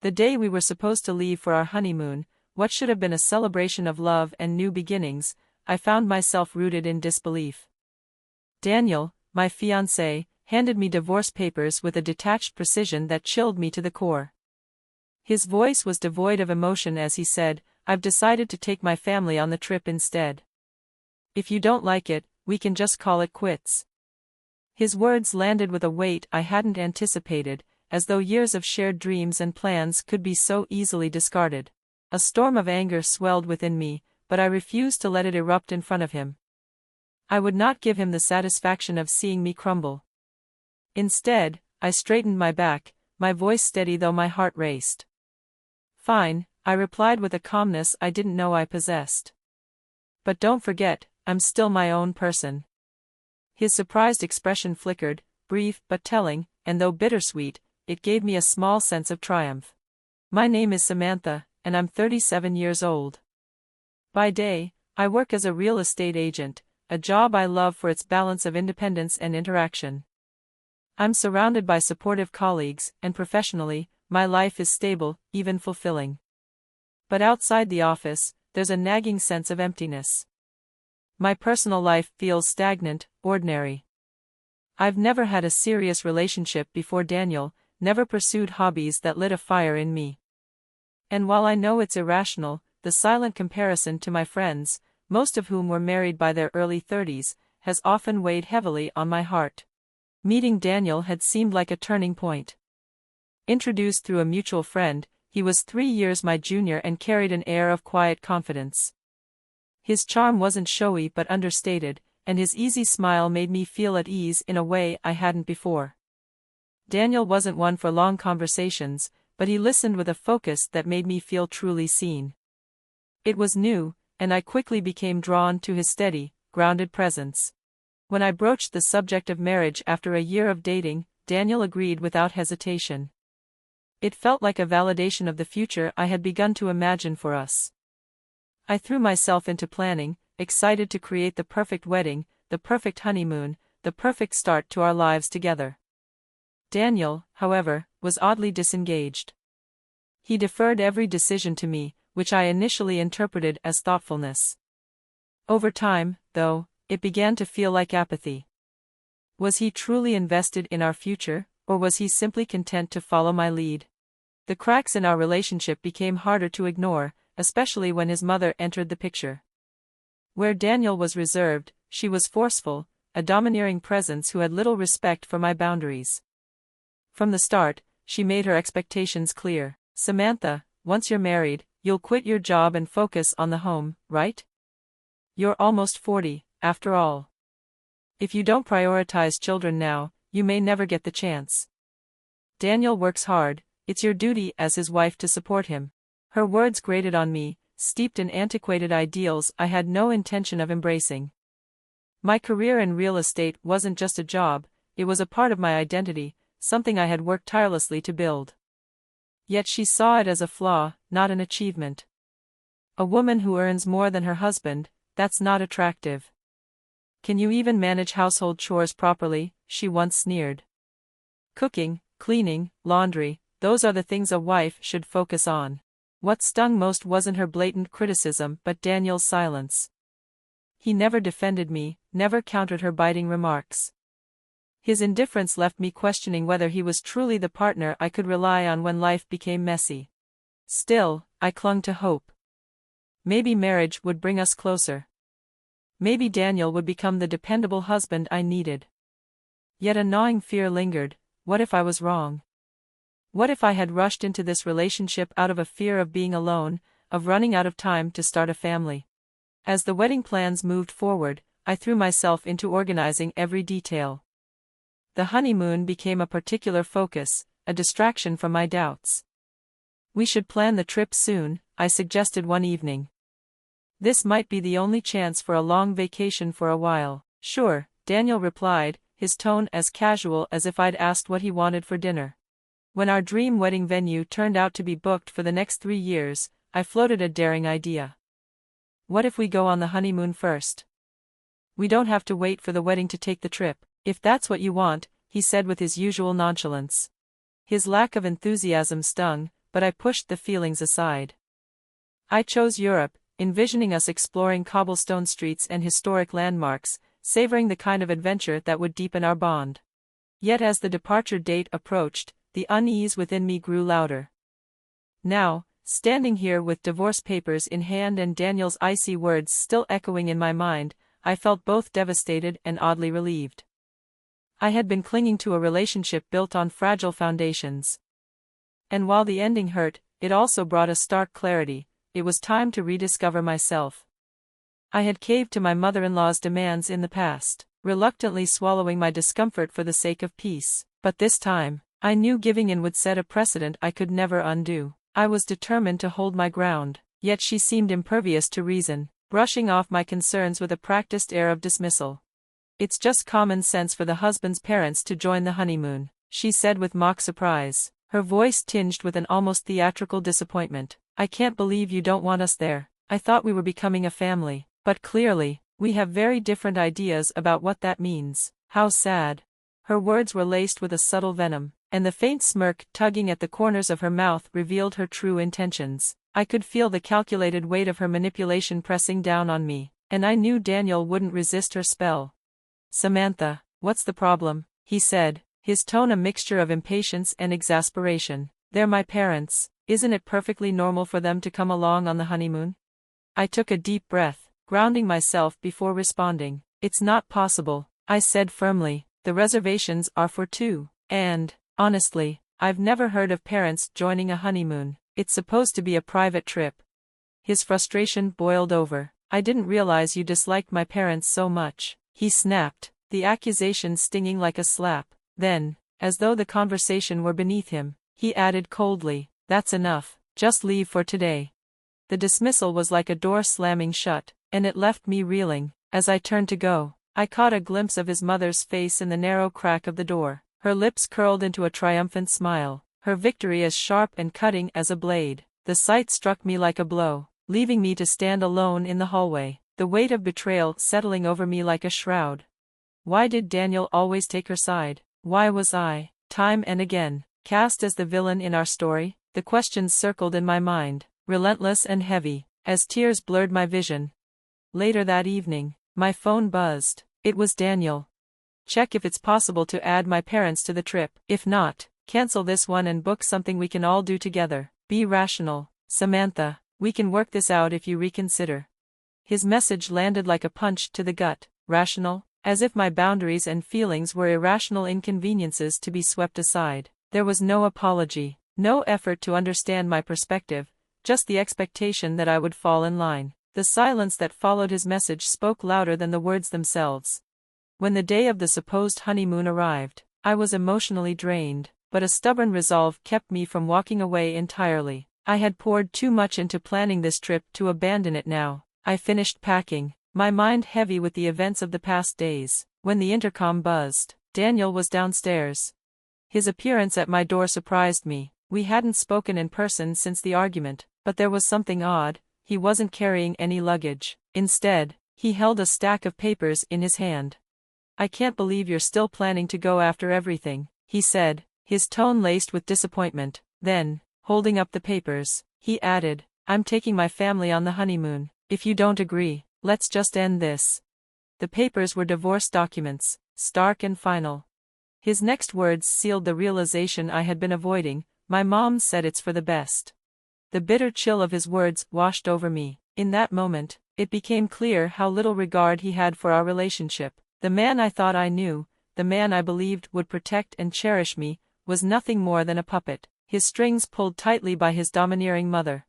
The day we were supposed to leave for our honeymoon, what should have been a celebration of love and new beginnings, I found myself rooted in disbelief. Daniel, my fiancé, handed me divorce papers with a detached precision that chilled me to the core. His voice was devoid of emotion as he said, "I've decided to take my family on the trip instead. If you don't like it, we can just call it quits." His words landed with a weight I hadn't anticipated, as though years of shared dreams and plans could be so easily discarded. A storm of anger swelled within me, but I refused to let it erupt in front of him. I would not give him the satisfaction of seeing me crumble. Instead, I straightened my back, my voice steady though my heart raced. "Fine," I replied with a calmness I didn't know I possessed. "But don't forget, I'm still my own person." His surprised expression flickered, brief but telling, and though bittersweet, it gave me a small sense of triumph. "My name is Samantha, and I'm 37 years old. By day, I work as a real estate agent, a job I love for its balance of independence and interaction. I'm surrounded by supportive colleagues, and professionally, my life is stable, even fulfilling. But outside the office, there's a nagging sense of emptiness. My personal life feels stagnant, ordinary. I've never had a serious relationship before Daniel, never pursued hobbies that lit a fire in me. And while I know it's irrational, the silent comparison to my friends, most of whom were married by their early 30s, has often weighed heavily on my heart. Meeting Daniel had seemed like a turning point. Introduced through a mutual friend, he was 3 years my junior and carried an air of quiet confidence. His charm wasn't showy but understated, and his easy smile made me feel at ease in a way I hadn't before. Daniel wasn't one for long conversations, but he listened with a focus that made me feel truly seen. It was new, and I quickly became drawn to his steady, grounded presence. When I broached the subject of marriage after a year of dating, Daniel agreed without hesitation. It felt like a validation of the future I had begun to imagine for us. I threw myself into planning, excited to create the perfect wedding, the perfect honeymoon, the perfect start to our lives together. Daniel, however, was oddly disengaged. He deferred every decision to me, which I initially interpreted as thoughtfulness. Over time, though, it began to feel like apathy. Was he truly invested in our future, or was he simply content to follow my lead? The cracks in our relationship became harder to ignore, especially when his mother entered the picture. Where Daniel was reserved, she was forceful, a domineering presence who had little respect for my boundaries. From the start, she made her expectations clear. "Samantha, once you're married, you'll quit your job and focus on the home, right? You're almost 40, after all. If you don't prioritize children now, you may never get the chance. Daniel works hard, it's your duty as his wife to support him." Her words grated on me, steeped in antiquated ideals I had no intention of embracing. My career in real estate wasn't just a job, it was a part of my identity, something I had worked tirelessly to build. Yet she saw it as a flaw, not an achievement. "A woman who earns more than her husband, that's not attractive. Can you even manage household chores properly?" she once sneered. Cooking, cleaning, laundry, those are the things a wife should focus on. What stung most wasn't her blatant criticism but Daniel's silence. He never defended me, never countered her biting remarks. His indifference left me questioning whether he was truly the partner I could rely on when life became messy. Still, I clung to hope. Maybe marriage would bring us closer. Maybe Daniel would become the dependable husband I needed. Yet a gnawing fear lingered. What if I was wrong? What if I had rushed into this relationship out of a fear of being alone, of running out of time to start a family? As the wedding plans moved forward, I threw myself into organizing every detail. The honeymoon became a particular focus, a distraction from my doubts. "We should plan the trip soon," I suggested one evening. "This might be the only chance for a long vacation for a while." "Sure," Daniel replied, his tone as casual as if I'd asked what he wanted for dinner. When our dream wedding venue turned out to be booked for the next 3 years, I floated a daring idea. "What if we go on the honeymoon first? We don't have to wait for the wedding to take the trip." "If that's what you want," he said with his usual nonchalance. His lack of enthusiasm stung, but I pushed the feelings aside. I chose Europe, envisioning us exploring cobblestone streets and historic landmarks, savoring the kind of adventure that would deepen our bond. Yet as the departure date approached, the unease within me grew louder. Now, standing here with divorce papers in hand and Daniel's icy words still echoing in my mind, I felt both devastated and oddly relieved. I had been clinging to a relationship built on fragile foundations. And while the ending hurt, it also brought a stark clarity. It was time to rediscover myself. I had caved to my mother-in-law's demands in the past, reluctantly swallowing my discomfort for the sake of peace. But this time, I knew giving in would set a precedent I could never undo. I was determined to hold my ground, yet she seemed impervious to reason, brushing off my concerns with a practiced air of dismissal. "It's just common sense for the husband's parents to join the honeymoon," she said with mock surprise, her voice tinged with an almost theatrical disappointment. "I can't believe you don't want us there. I thought we were becoming a family, but clearly, we have very different ideas about what that means. How sad." Her words were laced with a subtle venom, and the faint smirk tugging at the corners of her mouth revealed her true intentions. I could feel the calculated weight of her manipulation pressing down on me, and I knew Daniel wouldn't resist her spell. "Samantha, what's the problem?" he said, his tone a mixture of impatience and exasperation. "They're my parents. Isn't it perfectly normal for them to come along on the honeymoon?" I took a deep breath, grounding myself before responding. "It's not possible," I said firmly. "The reservations are for two, and, honestly, I've never heard of parents joining a honeymoon. It's supposed to be a private trip." His frustration boiled over. "I didn't realize you disliked my parents so much," he snapped, the accusation stinging like a slap. Then, as though the conversation were beneath him, he added coldly, "That's enough, just leave for today." The dismissal was like a door slamming shut, and it left me reeling. As I turned to go, I caught a glimpse of his mother's face in the narrow crack of the door, her lips curled into a triumphant smile, her victory as sharp and cutting as a blade. The sight struck me like a blow, leaving me to stand alone in the hallway, the weight of betrayal settling over me like a shroud. Why did Daniel always take her side? Why was I, time and again, cast as the villain in our story? The questions circled in my mind, relentless and heavy, as tears blurred my vision. Later that evening, my phone buzzed. It was Daniel. "Check if it's possible to add my parents to the trip. If not, cancel this one and book something we can all do together. Be rational, Samantha. We can work this out if you reconsider." His message landed like a punch to the gut. Rational? As if my boundaries and feelings were irrational inconveniences to be swept aside. There was no apology, no effort to understand my perspective, just the expectation that I would fall in line. The silence that followed his message spoke louder than the words themselves. When the day of the supposed honeymoon arrived, I was emotionally drained, but a stubborn resolve kept me from walking away entirely. I had poured too much into planning this trip to abandon it now. I finished packing, my mind heavy with the events of the past days. When the intercom buzzed, Daniel was downstairs. His appearance at my door surprised me. We hadn't spoken in person since the argument, but there was something odd. He wasn't carrying any luggage. Instead, he held a stack of papers in his hand. "I can't believe you're still planning to go after everything," he said, his tone laced with disappointment. Then, holding up the papers, he added, "I'm taking my family on the honeymoon. If you don't agree, let's just end this." The papers were divorce documents, stark and final. His next words sealed the realization I had been avoiding. "My mom said it's for the best." The bitter chill of his words washed over me. In that moment, it became clear how little regard he had for our relationship. The man I thought I knew, the man I believed would protect and cherish me, was nothing more than a puppet, his strings pulled tightly by his domineering mother.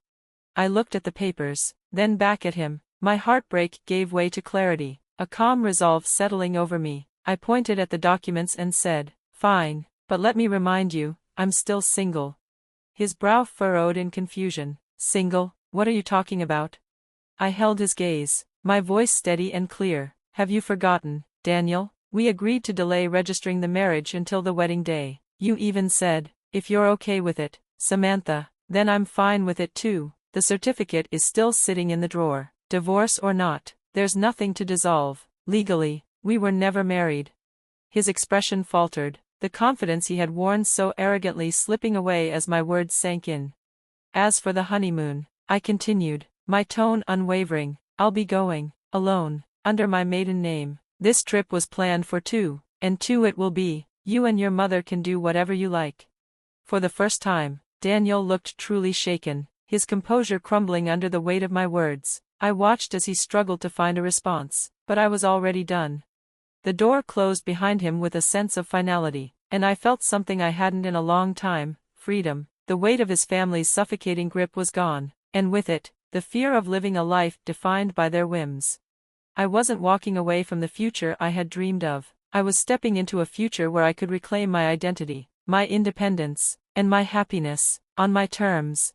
I looked at the papers, then back at him. My heartbreak gave way to clarity, a calm resolve settling over me. I pointed at the documents and said, "Fine, but let me remind you, I'm still single." His brow furrowed in confusion. "Single? What are you talking about?" I held his gaze, my voice steady and clear. "Have you forgotten, Daniel? We agreed to delay registering the marriage until the wedding day. You even said, if you're okay with it, Samantha, then I'm fine with it too. The certificate is still sitting in the drawer. Divorce or not, there's nothing to dissolve. Legally, we were never married." His expression faltered, the confidence he had worn so arrogantly slipping away as my words sank in. As for the honeymoon, I continued, my tone unwavering, I'll be going, alone, under my maiden name. This trip was planned for two, and two it will be. You and your mother can do whatever you like. For the first time, Daniel looked truly shaken, his composure crumbling under the weight of my words. I watched as he struggled to find a response, but I was already done. The door closed behind him with a sense of finality, and I felt something I hadn't in a long time, freedom. The weight of his family's suffocating grip was gone, and with it, the fear of living a life defined by their whims. I wasn't walking away from the future I had dreamed of. I was stepping into a future where I could reclaim my identity, my independence, and my happiness, on my terms.